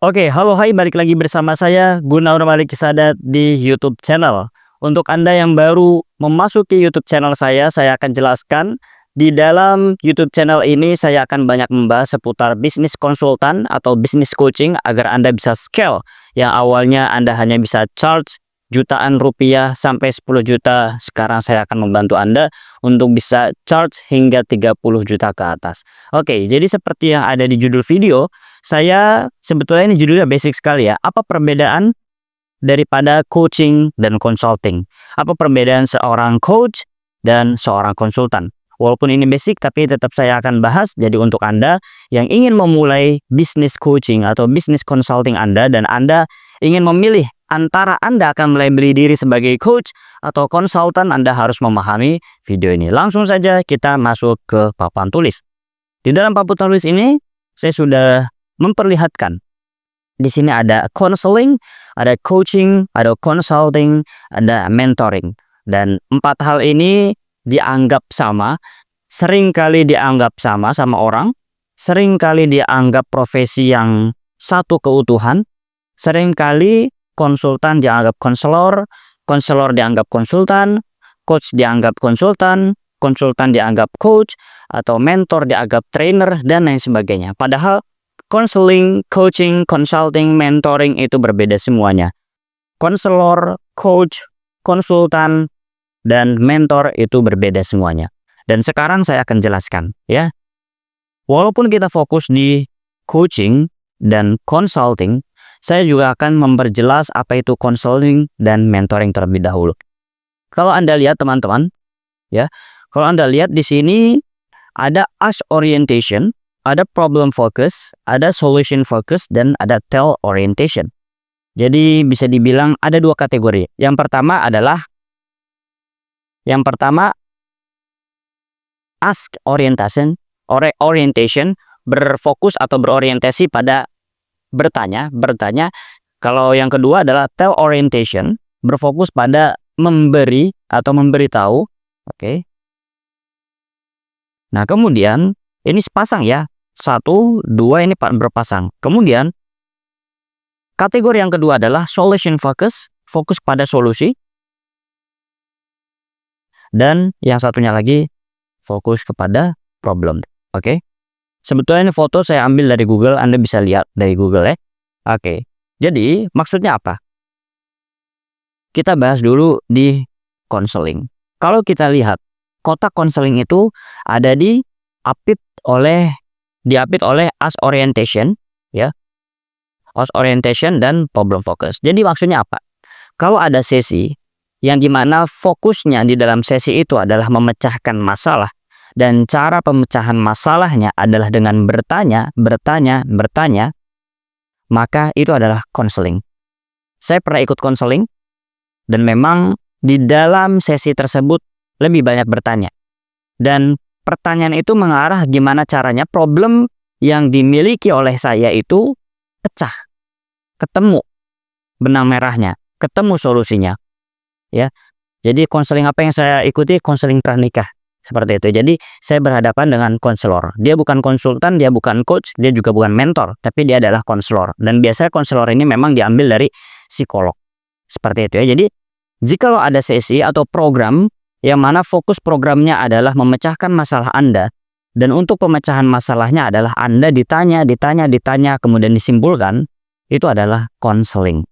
Oke, halo, hai, balik lagi bersama saya Gunawan Malik Sadat di YouTube channel. Untuk Anda yang baru memasuki YouTube channel saya akan jelaskan di dalam YouTube channel ini saya akan banyak membahas seputar bisnis konsultan atau bisnis coaching agar Anda bisa scale yang awalnya Anda hanya bisa charge jutaan rupiah sampai 10 juta. Sekarang saya akan membantu Anda untuk bisa charge hingga 30 juta ke atas. Oke, jadi seperti yang ada di judul video, saya sebetulnya ini judulnya basic sekali ya. Apa perbedaan daripada coaching dan consulting? Apa perbedaan seorang coach dan seorang konsultan? Walaupun ini basic, tapi tetap saya akan bahas. Jadi untuk Anda yang ingin memulai bisnis coaching atau bisnis consulting Anda, dan Anda ingin memilih antara Anda akan melabeli diri sebagai coach atau konsultan, Anda harus memahami video ini. Langsung saja kita masuk ke papan tulis. Di dalam papan tulis ini, saya sudah memperlihatkan di sini ada counseling, ada coaching, ada consulting, ada mentoring, dan empat hal ini dianggap sama, seringkali dianggap sama orang, seringkali dianggap profesi yang satu keutuhan, seringkali konsultan dianggap konselor, konselor dianggap konsultan, coach dianggap konsultan, konsultan dianggap coach, atau mentor dianggap trainer, dan lain sebagainya. Padahal counseling, coaching, consulting, mentoring itu berbeda semuanya. Konselor, coach, konsultan, dan mentor itu berbeda semuanya. Dan sekarang saya akan jelaskan ya. Walaupun kita fokus di coaching dan consulting, saya juga akan memperjelas apa itu counseling dan mentoring terlebih dahulu. Kalau Anda lihat teman-teman, ya, kalau Anda lihat di sini ada ask orientation, ada problem focus, ada solution focus, dan ada tell orientation. Jadi bisa dibilang ada dua kategori. Yang pertama ask orientation, berfokus atau berorientasi pada bertanya. Kalau yang kedua adalah tell orientation, berfokus pada memberi atau memberitahu. Oke. Nah, kemudian ini sepasang ya. 1, 2 ini berpasang. Kemudian kategori yang kedua adalah solution focus, fokus pada solusi. Dan yang satunya lagi fokus kepada problem. Oke. Sebetulnya ini foto saya ambil dari Google, Anda bisa lihat dari Google ya. Oke. Jadi maksudnya apa? Kita bahas dulu di counseling. Kalau kita lihat kotak counseling itu ada diapit oleh ask orientation, ya, ask orientation dan problem focus. Jadi maksudnya apa? Kalau ada sesi yang dimana fokusnya di dalam sesi itu adalah memecahkan masalah, dan cara pemecahan masalahnya adalah dengan bertanya, maka itu adalah counseling. Saya pernah ikut counseling, dan memang di dalam sesi tersebut lebih banyak bertanya. Dan pertanyaan itu mengarah gimana caranya problem yang dimiliki oleh saya itu pecah, ketemu benang merahnya, ketemu solusinya. Ya, jadi konseling apa yang saya ikuti? Konseling pranikah seperti itu. Jadi saya berhadapan dengan konselor. Dia bukan konsultan, dia bukan coach, dia juga bukan mentor, tapi dia adalah konselor. Dan biasanya konselor ini memang diambil dari psikolog. Seperti itu ya. Jadi jikalau ada sesi atau program yang mana fokus programnya adalah memecahkan masalah Anda, dan untuk pemecahan masalahnya adalah Anda ditanya, kemudian disimpulkan, itu adalah counseling.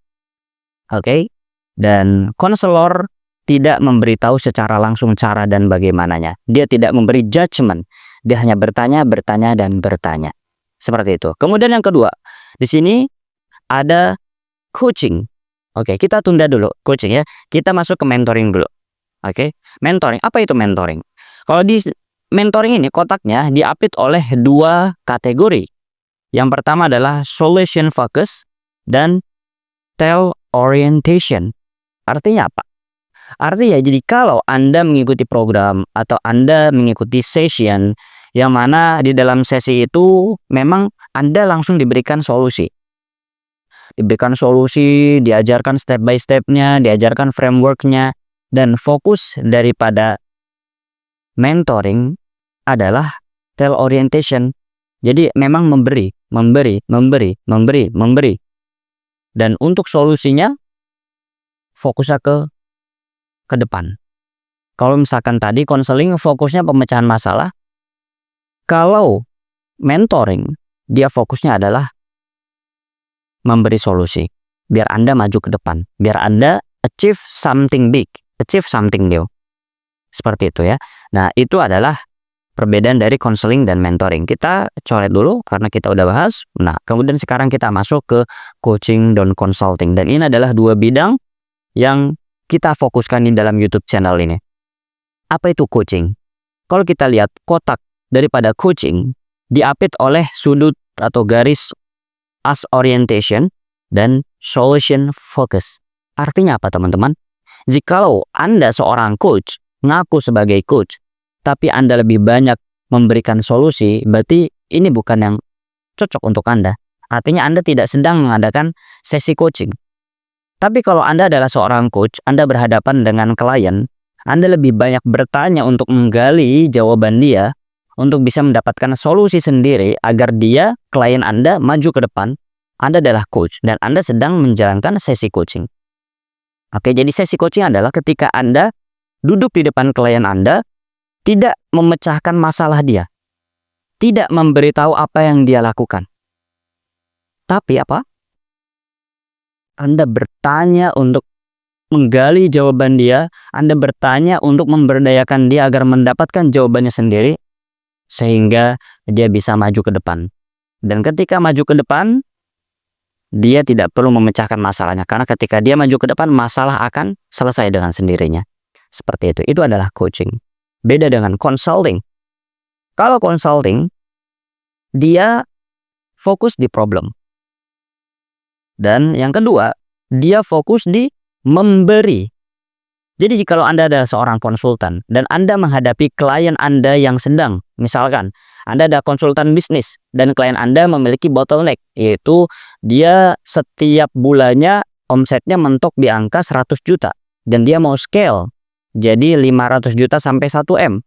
Oke? Dan konselor tidak memberitahu secara langsung cara dan bagaimananya. Dia tidak memberi judgment. Dia hanya bertanya. Seperti itu. Kemudian yang kedua, di sini ada coaching. Oke, kita tunda dulu coaching ya. Kita masuk ke mentoring dulu. Oke, mentoring. Apa itu mentoring? Kalau di mentoring ini kotaknya diapit oleh dua kategori. Yang pertama adalah solution focus dan tell orientation. Artinya apa? Artinya jadi kalau Anda mengikuti program atau Anda mengikuti session yang mana di dalam sesi itu memang Anda langsung diberikan solusi. Diajarkan step by step-nya, diajarkan framework-nya. Dan fokus daripada mentoring adalah tell orientation. Jadi memang memberi memberi. Dan untuk solusinya, fokusnya ke depan. Kalau misalkan tadi konseling fokusnya pemecahan masalah, kalau mentoring, dia fokusnya adalah memberi solusi. Biar Anda maju ke depan. Biar Anda achieve something big, achieve something new. Seperti itu ya. Nah, itu adalah perbedaan dari konseling dan mentoring. Kita coret dulu karena kita udah bahas. Nah, kemudian sekarang kita masuk ke coaching dan consulting. Dan ini adalah dua bidang yang kita fokuskan di dalam YouTube channel ini. Apa itu coaching? Kalau kita lihat kotak daripada coaching diapit oleh sudut atau garis as orientation dan solution focus. Artinya apa teman-teman? Jikalau Anda seorang coach, ngaku sebagai coach, tapi Anda lebih banyak memberikan solusi, berarti ini bukan yang cocok untuk Anda. Artinya Anda tidak sedang mengadakan sesi coaching. Tapi kalau Anda adalah seorang coach, Anda berhadapan dengan klien, Anda lebih banyak bertanya untuk menggali jawaban dia, untuk bisa mendapatkan solusi sendiri agar dia, klien Anda, maju ke depan. Anda adalah coach dan Anda sedang menjalankan sesi coaching. Oke, jadi sesi coaching adalah ketika Anda duduk di depan klien Anda, tidak memecahkan masalah dia, tidak memberitahu apa yang dia lakukan. Tapi apa? Anda bertanya untuk menggali jawaban dia, Anda bertanya untuk memberdayakan dia agar mendapatkan jawabannya sendiri, sehingga dia bisa maju ke depan. Dan ketika maju ke depan, dia tidak perlu memecahkan masalahnya, karena ketika dia maju ke depan, masalah akan selesai dengan sendirinya. Seperti itu. Itu adalah coaching. Beda dengan consulting. Kalau consulting, dia fokus di problem. Dan yang kedua, dia fokus di memberi. Jadi jika Anda adalah seorang konsultan dan Anda menghadapi klien Anda yang sedang, misalkan Anda ada konsultan bisnis dan klien Anda memiliki bottleneck, yaitu dia setiap bulannya omsetnya mentok di angka 100 juta dan dia mau scale jadi 500 juta sampai 1M.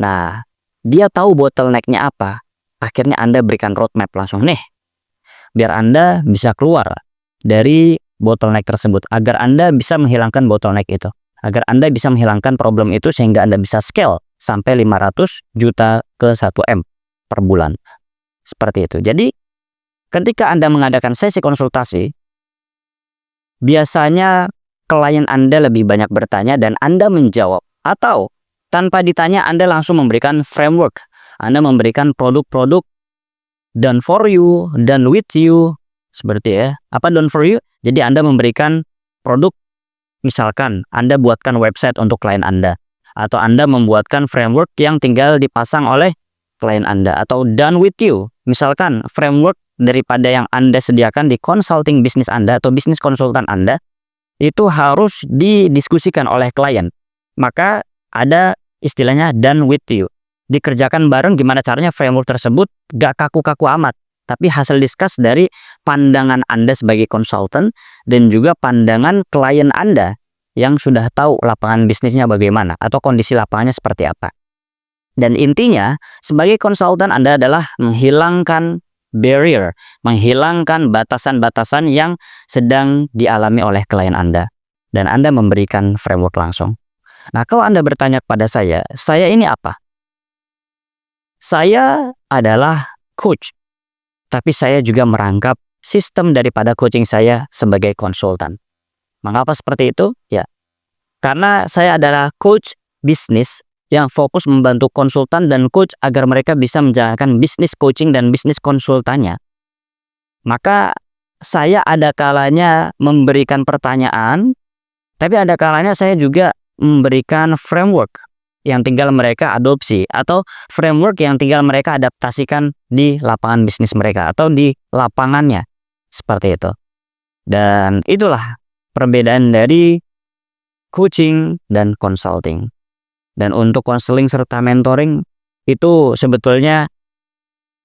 Nah, dia tahu bottlenecknya apa. Akhirnya Anda berikan roadmap langsung nih, biar Anda bisa keluar dari bottleneck tersebut, agar Anda bisa menghilangkan bottleneck itu, agar Anda bisa menghilangkan problem itu sehingga Anda bisa scale sampai 500 juta ke 1M per bulan. Seperti itu. Jadi, ketika Anda mengadakan sesi konsultasi, biasanya klien Anda lebih banyak bertanya dan Anda menjawab. Atau, tanpa ditanya Anda langsung memberikan framework. Anda memberikan produk-produk done for you, done with you. Seperti ya. Apa done for you? Jadi Anda memberikan produk, misalkan Anda buatkan website untuk klien Anda, atau Anda membuatkan framework yang tinggal dipasang oleh klien Anda, atau done with you, misalkan framework daripada yang Anda sediakan di consulting bisnis Anda atau bisnis konsultan Anda, itu harus didiskusikan oleh klien. Maka ada istilahnya done with you. Dikerjakan bareng gimana caranya framework tersebut gak kaku-kaku amat, tapi hasil discuss dari pandangan Anda sebagai konsultan dan juga pandangan klien Anda yang sudah tahu lapangan bisnisnya bagaimana atau kondisi lapangannya seperti apa. Dan intinya, sebagai konsultan Anda adalah menghilangkan barrier, menghilangkan batasan-batasan yang sedang dialami oleh klien Anda. Dan Anda memberikan framework langsung. Nah, kalau Anda bertanya kepada saya ini apa? Saya adalah coach, tapi saya juga merangkap sistem daripada coaching saya sebagai konsultan. Mengapa seperti itu? Ya, karena saya adalah coach bisnis yang fokus membantu konsultan dan coach agar mereka bisa menjalankan bisnis coaching dan bisnis konsultannya. Maka saya ada kalanya memberikan pertanyaan, tapi ada kalanya saya juga memberikan framework yang tinggal mereka adopsi, atau framework yang tinggal mereka adaptasikan di lapangan bisnis mereka atau di lapangannya. Seperti itu. Dan itulah perbedaan dari coaching dan consulting. Dan untuk konseling serta mentoring itu sebetulnya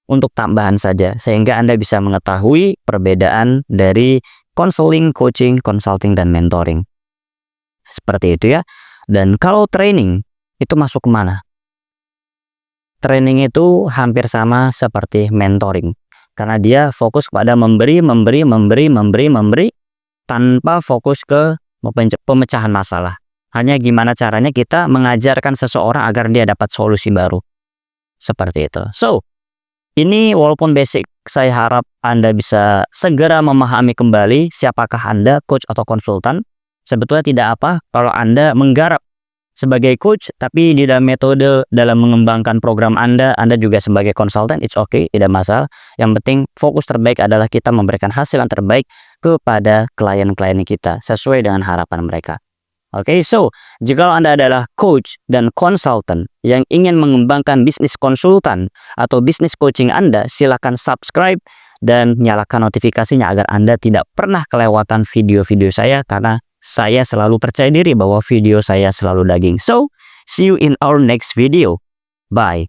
untuk tambahan saja, sehingga Anda bisa mengetahui perbedaan dari konseling, coaching, consulting, dan mentoring. Seperti itu ya. Dan kalau training, itu masuk kemana? Training itu hampir sama seperti mentoring. karena dia fokus pada memberi tanpa fokus ke pemecahan masalah. Hanya gimana caranya kita mengajarkan seseorang agar dia dapat solusi baru. Seperti itu. So, ini walaupun basic, saya harap Anda bisa segera memahami kembali siapakah Anda, coach atau konsultan. Sebetulnya tidak apa kalau Anda menggarap sebagai coach, tapi di dalam metode dalam mengembangkan program Anda juga sebagai konsultan, it's okay, tidak masalah. Yang penting fokus terbaik adalah kita memberikan hasil yang terbaik kepada klien-klien kita, sesuai dengan harapan mereka. Oke, so, jika Anda adalah coach dan konsultan yang ingin mengembangkan bisnis konsultan atau bisnis coaching Anda, silakan subscribe dan nyalakan notifikasinya agar Anda tidak pernah kelewatan video-video saya, karena saya selalu percaya diri bahwa video saya selalu daging. So, see you in our next video. Bye.